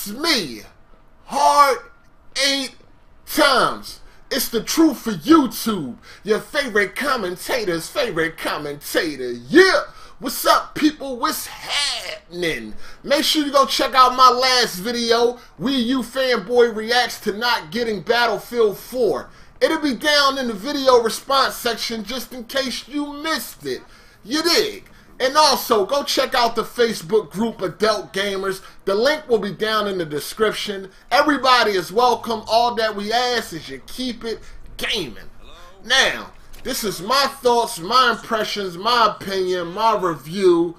It's me, Hard 8 Times. It's the truth for YouTube. Your favorite commentator's favorite commentator. Yeah! What's up, people? What's happening? Make sure you go check out my last video. Wii U Fanboy reacts to not getting Battlefield 4. It'll be down in the video response section just in case you missed it. You dig? And also, go check out the Facebook group Adult Gamers. The link will be down in the description. Everybody is welcome. All that we ask is you keep it gaming. Now, this is my thoughts, my impressions, my opinion, my review,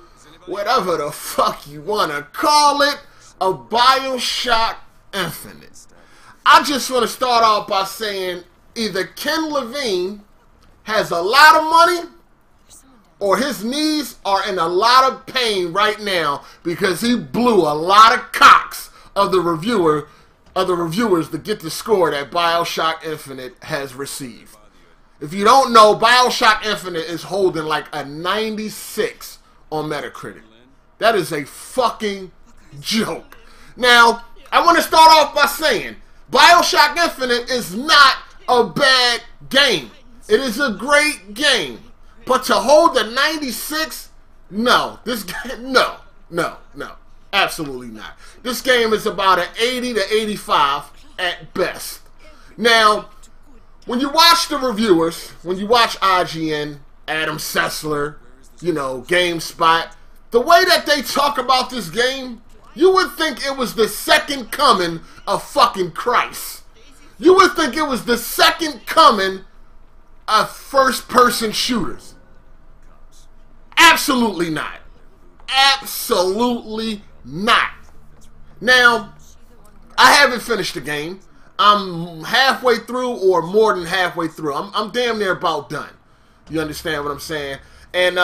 whatever the fuck you want to call it, of Bioshock Infinite. I just want to start off by saying either Ken Levine has a lot of money or his knees are in a lot of pain right now because he blew a lot of cocks of the reviewers to get the score that Bioshock Infinite has received. If you don't know, Bioshock Infinite is holding like a 96 on Metacritic. That is a fucking joke. Now, I want to start off by saying Bioshock Infinite is not a bad game. It is a great game. But to hold the 96, no. This game, no. Absolutely not. This game is about an 80 to 85 at best. Now, when you watch the reviewers, when you watch IGN, Adam Sessler, you know, GameSpot, the way that they talk about this game, you would think it was the second coming of fucking Christ. You would think it was the second coming of first-person shooters. Absolutely not. Absolutely not. Now, I haven't finished the game. I'm halfway through or more than halfway through. I'm damn near about done. You understand what I'm saying? And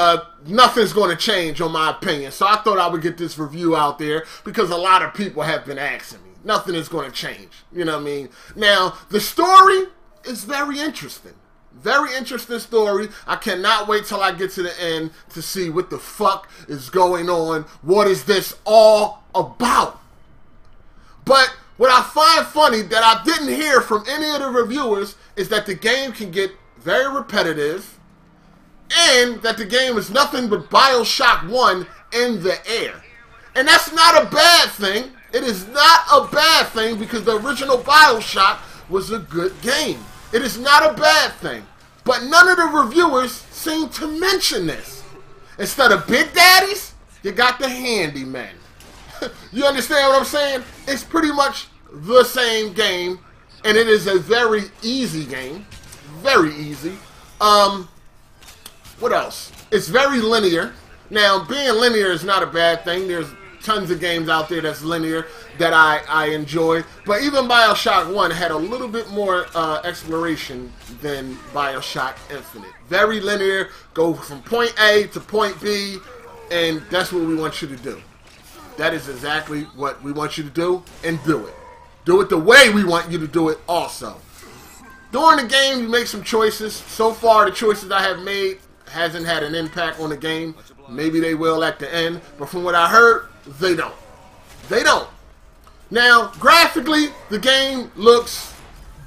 nothing's going to change on my opinion. So I thought I would get this review out there because a lot of people have been asking me. Nothing is going to change. You know what I mean? Now, the story is very interesting. Very interesting story. I cannot wait till I get to the end to see what the fuck is going on. What is this all about? But what I find funny that I didn't hear from any of the reviewers is that the game can get very repetitive and that the game is nothing but Bioshock 1 in the air. And that's not a bad thing. It is not a bad thing because the original Bioshock was a good game. It is not a bad thing. But none of the reviewers seem to mention this. Instead of Big Daddies, you got the Handyman. You understand what I'm saying? It's pretty much the same game, and it is a very easy game. Very easy. What else? It's very linear. Now, being linear is not a bad thing. There's tons of games out there that's linear that I enjoy. But even Bioshock 1 had a little bit more exploration than Bioshock Infinite. Very linear. Go from point A to point B, and that's what we want you to do. That is exactly what we want you to do, and do it. Do it the way we want you to do it also. During the game, you make some choices. So far, the choices I have made hasn't had an impact on the game. Maybe they will at the end, but from what I heard, they don't. They don't. Now, graphically, the game looks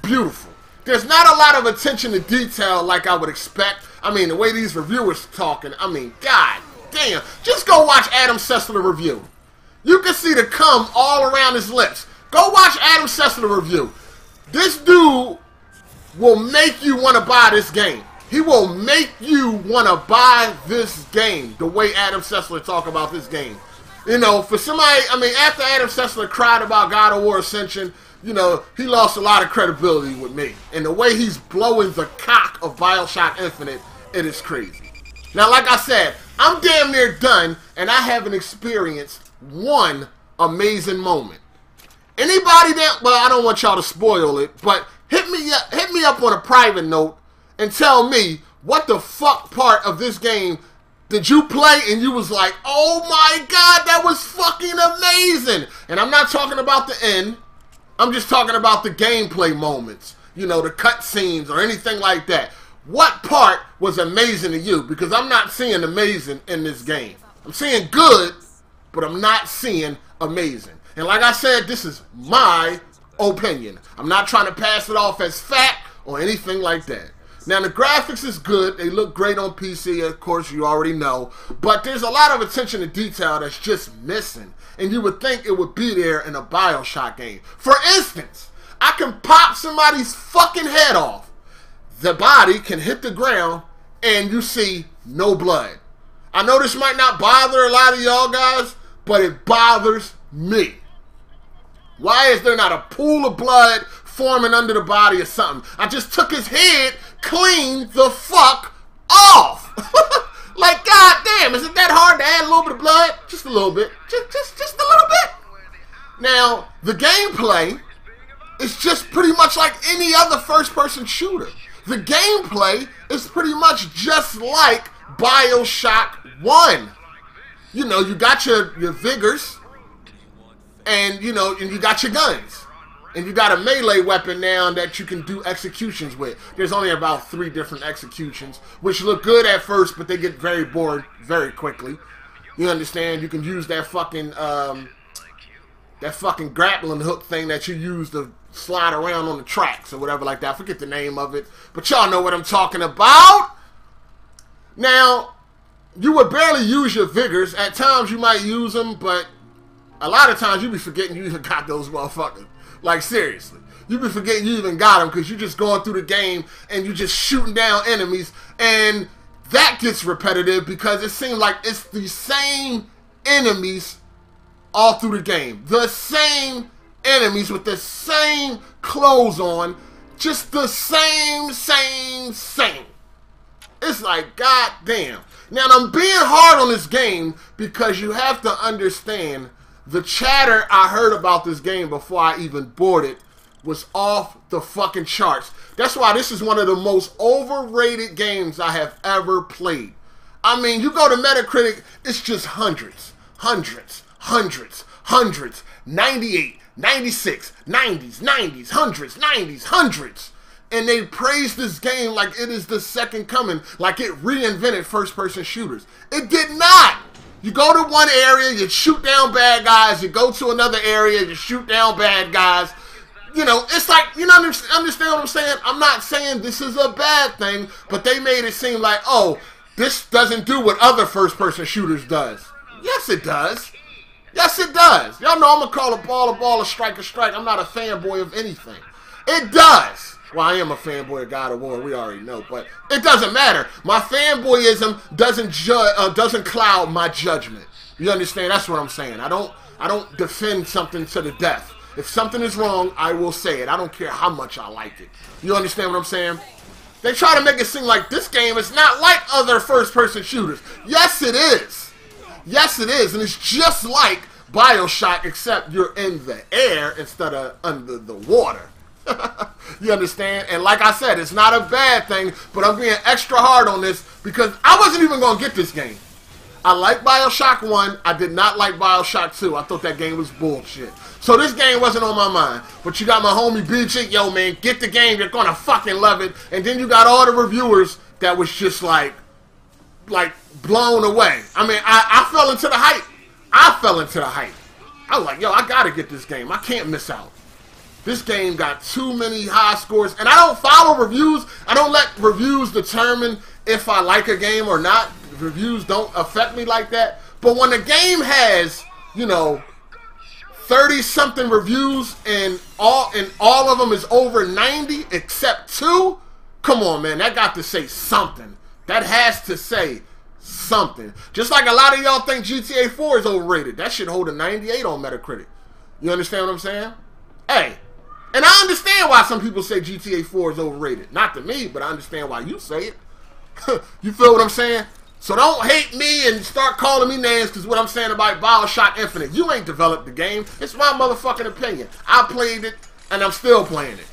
beautiful. There's not a lot of attention to detail like I would expect. I mean, the way these reviewers talking, I mean, god damn. Just go watch Adam Sessler review. You can see the cum all around his lips. Go watch Adam Sessler review. This dude will make you want to buy this game. He will make you want to buy this game the way Adam Sessler talk about this game. You know, for somebody, I mean, after Adam Sessler cried about God of War Ascension, you know, he lost a lot of credibility with me. And the way he's blowing the cock of Bioshock Infinite, it is crazy. Now, like I said, I'm damn near done, and I haven't experienced one amazing moment. Anybody that, well, I don't want y'all to spoil it, but hit me up on a private note and tell me what the fuck part of this game did you play and you was like, oh my god, that was fucking amazing. And I'm not talking about the end. I'm just talking about the gameplay moments. You know, the cutscenes or anything like that. What part was amazing to you? Because I'm not seeing amazing in this game. I'm seeing good, but I'm not seeing amazing. And like I said, this is my opinion. I'm not trying to pass it off as fact or anything like that. Now, the graphics is good. They look great on PC, of course, you already know. But there's a lot of attention to detail that's just missing. And you would think it would be there in a Bioshock game. For instance, I can pop somebody's fucking head off. The body can hit the ground, and you see no blood. I know this might not bother a lot of y'all guys, but it bothers me. Why is there not a pool of blood forming under the body or something? I just took his head clean the fuck off. Like, goddamn, is it that hard to add a little bit of blood? Just a little bit. Just a little bit. Now, the gameplay is just pretty much like any other first-person shooter. The gameplay is pretty much just like Bioshock 1. You know, you got your vigors, and, you know, and you got your guns. And you got a melee weapon now that you can do executions with. There's only about 3 different executions, which look good at first, but they get very bored very quickly. You understand? You can use that fucking grappling hook thing that you use to slide around on the tracks or whatever like that. I forget the name of it, but y'all know what I'm talking about. Now, you would barely use your vigors. At times you might use them, but a lot of times you be forgetting you even got those motherfuckers. Like, seriously. You be forgetting you even got them because you're just going through the game and you're just shooting down enemies. And that gets repetitive because it seems like it's the same enemies all through the game. The same enemies with the same clothes on. Just the same. It's like, goddamn. Now, I'm being hard on this game because you have to understand the chatter I heard about this game before I even bought it was off the fucking charts. That's why this is one of the most overrated games I have ever played. I mean, you go to Metacritic, it's just hundreds. 98, 96, 90s, hundreds. And they praise this game like it is the second coming, like it reinvented first-person shooters. It did not. You go to one area, you shoot down bad guys. You go to another area, you shoot down bad guys. You know, it's like, you know, understand what I'm saying? I'm not saying this is a bad thing, but they made it seem like, oh, this doesn't do what other first-person shooters does. Yes, it does. Yes, it does. Y'all know I'm going to call a ball, a strike a strike. I'm not a fanboy of anything. It does. Well, I am a fanboy of God of War. We already know, but it doesn't matter. My fanboyism doesn't cloud my judgment. You understand? That's what I'm saying. I don't defend something to the death. If something is wrong, I will say it. I don't care how much I like it. You understand what I'm saying? They try to make it seem like this game is not like other first-person shooters. Yes, it is. Yes, it is. And it's just like Bioshock, except you're in the air instead of under the water. You understand? And like I said, it's not a bad thing, but I'm being extra hard on this because I wasn't even going to get this game. I like Bioshock 1. I did not like Bioshock 2. I thought that game was bullshit. So this game wasn't on my mind. But you got my homie BG, yo man, get the game. You're going to fucking love it. And then you got all the reviewers that was just like blown away. I mean, I fell into the hype. I was like, yo, I got to get this game. I can't miss out. This game got too many high scores, and I don't follow reviews. I don't let reviews determine if I like a game or not. Reviews don't affect me like that. But when the game has, you know, 30-something reviews and all of them is over 90 except 2, come on, man, that got to say something. That has to say something. Just like a lot of y'all think GTA 4 is overrated. That should hold a 98 on Metacritic. You understand what I'm saying? Hey. And I understand why some people say GTA 4 is overrated. Not to me, but I understand why you say it. You feel what I'm saying? So don't hate me and start calling me names because what I'm saying about Bioshock Infinite. You ain't developed the game. It's my motherfucking opinion. I played it, and I'm still playing it.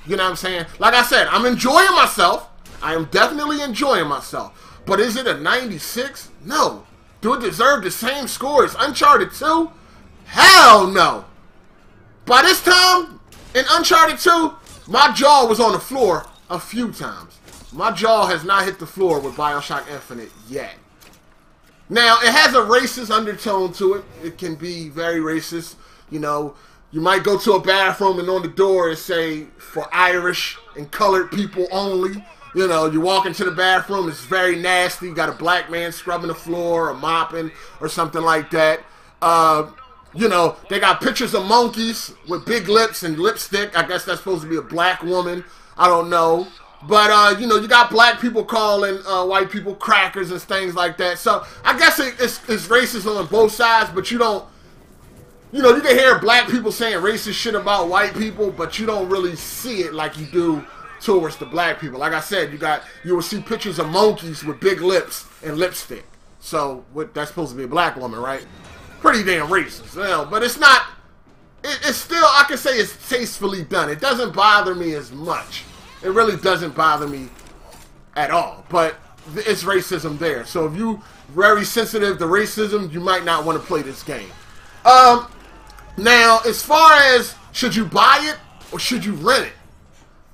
You know what I'm saying? Like I said, I'm enjoying myself. I am definitely enjoying myself. But is it a 96? No. Do it deserve the same score as Uncharted 2? Hell no. By this time, in Uncharted 2, my jaw was on the floor a few times. My jaw has not hit the floor with Bioshock Infinite yet. Now, it has a racist undertone to it. It can be very racist. You know, you might go to a bathroom and on the door it say for Irish and colored people only. You know, you walk into the bathroom, it's very nasty. You got a black man scrubbing the floor or mopping or something like that. You know, they got pictures of monkeys with big lips and lipstick. I guess that's supposed to be a black woman. I don't know. But, you know, you got black people calling white people crackers and things like that. So I guess it's racist on both sides, but you don't, you know, you can hear black people saying racist shit about white people, but you don't really see it like you do towards the black people. Like I said, you will see pictures of monkeys with big lips and lipstick. So that's supposed to be a black woman, right? Pretty damn racist, you know, but it's not. It's still, I can say it's tastefully done. It doesn't bother me as much. It really doesn't bother me at all. But it's racism there. So if you very sensitive to racism, you might not want to play this game. Now, as far as should you buy it or should you rent it,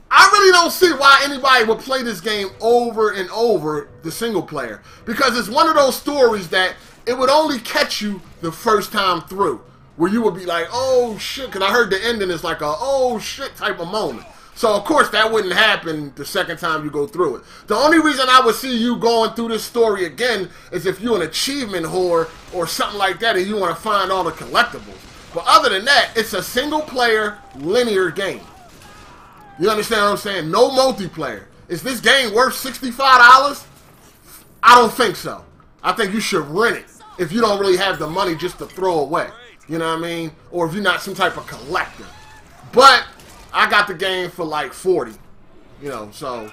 I really don't see why anybody would play this game over and over, the single player. Because it's one of those stories that it would only catch you the first time through. Where you would be like, oh shit, because I heard the ending is like a oh shit type of moment. So of course that wouldn't happen the second time you go through it. The only reason I would see you going through this story again is if you're an achievement whore or something like that and you want to find all the collectibles. But other than that, it's a single player linear game. You understand what I'm saying? No multiplayer. Is this game worth $65? I don't think so. I think you should rent it if you don't really have the money just to throw away. You know what I mean? Or if you're not some type of collector. But I got the game for like 40. You know, so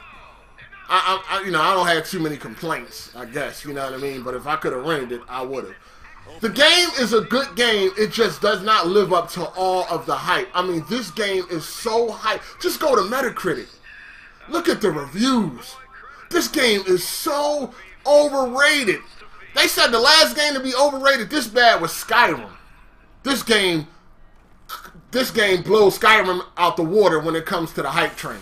I don't have too many complaints, I guess. You know what I mean? But if I could have rented it, I would have. The game is a good game. It just does not live up to all of the hype. I mean, this game is so hype. Just go to Metacritic. Look at the reviews. This game is so overrated. They said the last game to be overrated this bad was Skyrim. This game blows Skyrim out the water when it comes to the hype train.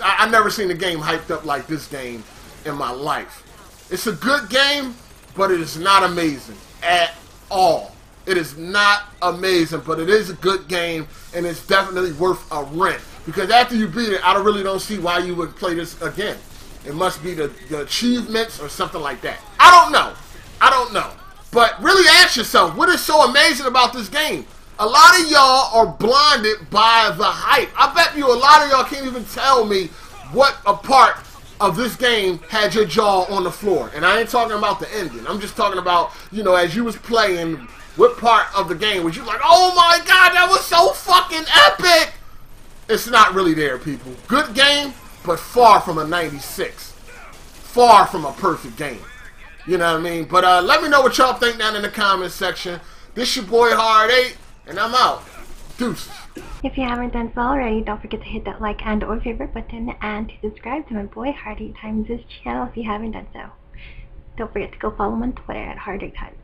I never seen a game hyped up like this game in my life. It's a good game, but it is not amazing at all. It is not amazing, but it is a good game, and it's definitely worth a rent. Because after you beat it, I really don't see why you would play this again. It must be the achievements or something like that. I don't know. I don't know. But really ask yourself, what is so amazing about this game? A lot of y'all are blinded by the hype. I bet you a lot of y'all can't even tell me what a part of this game had your jaw on the floor. And I ain't talking about the ending. I'm just talking about, you know, as you was playing, what part of the game was you like, oh my god, that was so fucking epic? It's not really there, people. Good game, but far from a 96. Far from a perfect game. You know what I mean? But let me know what y'all think down in the comments section. This your boy Hard 8, and I'm out. Deuces. If you haven't done so already, don't forget to hit that like and or favorite button and to subscribe to my boy Hard 8 Times' channel if you haven't done so. Don't forget to go follow him on Twitter at Hard 8 Times.